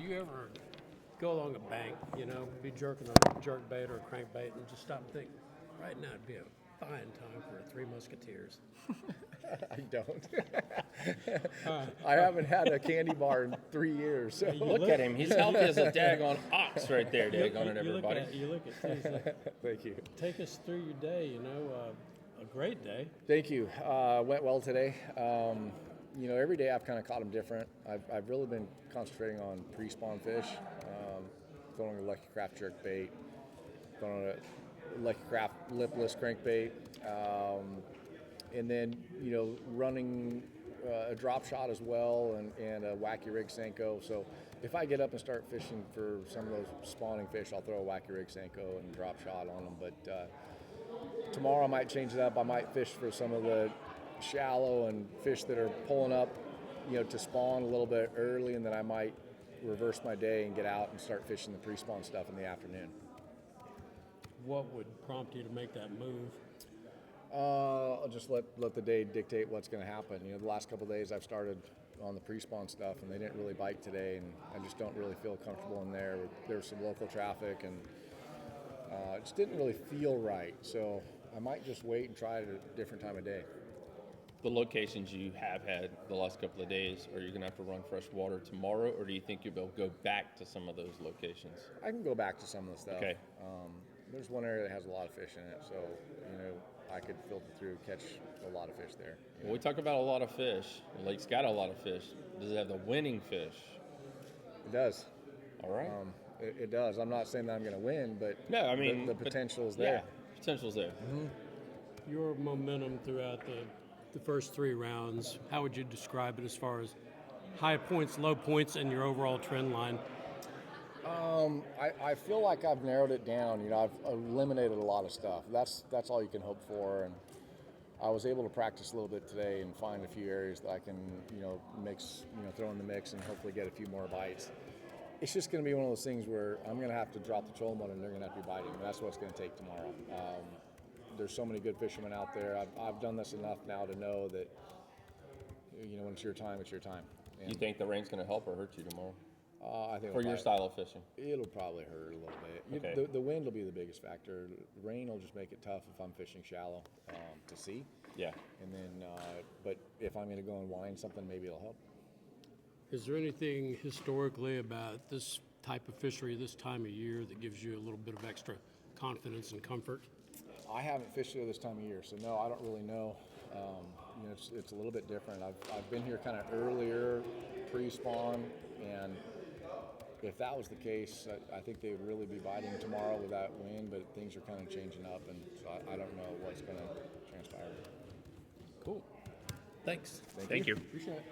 you ever go along a bank, be jerking a jerk bait or a crankbait and just stop and think, right now it'd be a fine time for Three Musketeers? I don't. I haven't had a candy bar in 3 years. So. Look at him. He's healthy as a daggone ox right there, daggone it, everybody. You look at things like, Thank you. take us through your day, a great day. Thank you. Went well today. Every day I've kind of caught them different. I've really been concentrating on pre-spawn fish, throwing a Lucky Craft jerk bait, throwing a Lucky Craft lipless crankbait, and then running a drop shot as well and a wacky rig Senko. So if I get up and start fishing for some of those spawning fish, I'll throw a wacky rig Senko and drop shot on them. But tomorrow I might change it up. I might fish for some of the shallow and fish that are pulling up, to spawn a little bit early, and then I might reverse my day and get out and start fishing the pre-spawn stuff in the afternoon. What would prompt you to make that move? I'll just let the day dictate what's going to happen. The last couple of days I've started on the pre-spawn stuff, and they didn't really bite today, and I just don't really feel comfortable in there. There was some local traffic, and it just didn't really feel right. So I might just wait and try it at a different time of day. The locations you have had the last couple of days, are you going to have to run fresh water tomorrow, or do you think you'll be able to go back to some of those locations? I can go back to some of the stuff. Okay. There's one area that has a lot of fish in it, so I could filter through, catch a lot of fish there. When we talk about a lot of fish, the lake's got a lot of fish. Does it have the winning fish? It does. All right. It does. I'm not saying that I'm going to win, but No, I mean the potential is there. Yeah, potential's there. Mm-hmm. Your momentum throughout the first 3 rounds, how would you describe it as far as high points, low points, and your overall trend line? I feel like I've narrowed it down. I've eliminated a lot of stuff. That's all you can hope for. And I was able to practice a little bit today and find a few areas that I can, mix, throw in the mix and hopefully get a few more bites. It's just going to be one of those things where I'm going to have to drop the trolling motor and they're going to have to be biting. And that's what it's going to take tomorrow. There's so many good fishermen out there. I've done this enough now to know that, when it's your time, it's your time. And You think the rain's going to help or hurt you tomorrow? I think For your style of fishing? It'll probably hurt a little bit. Okay. The wind will be the biggest factor. The rain will just make it tough if I'm fishing shallow to see. Yeah. And then, but if I'm going to go and wind something, maybe it'll help. Is there anything historically about this type of fishery this time of year that gives you a little bit of extra confidence and comfort? I haven't fished here this time of year, so no, I don't really know. It's a little bit different. I've been here kind of earlier, pre-spawn, and if that was the case, I think they would really be biting tomorrow with that wind, but things are kind of changing up, and so I don't know what's going to transpire. Cool. Thanks. Thank you. Appreciate it.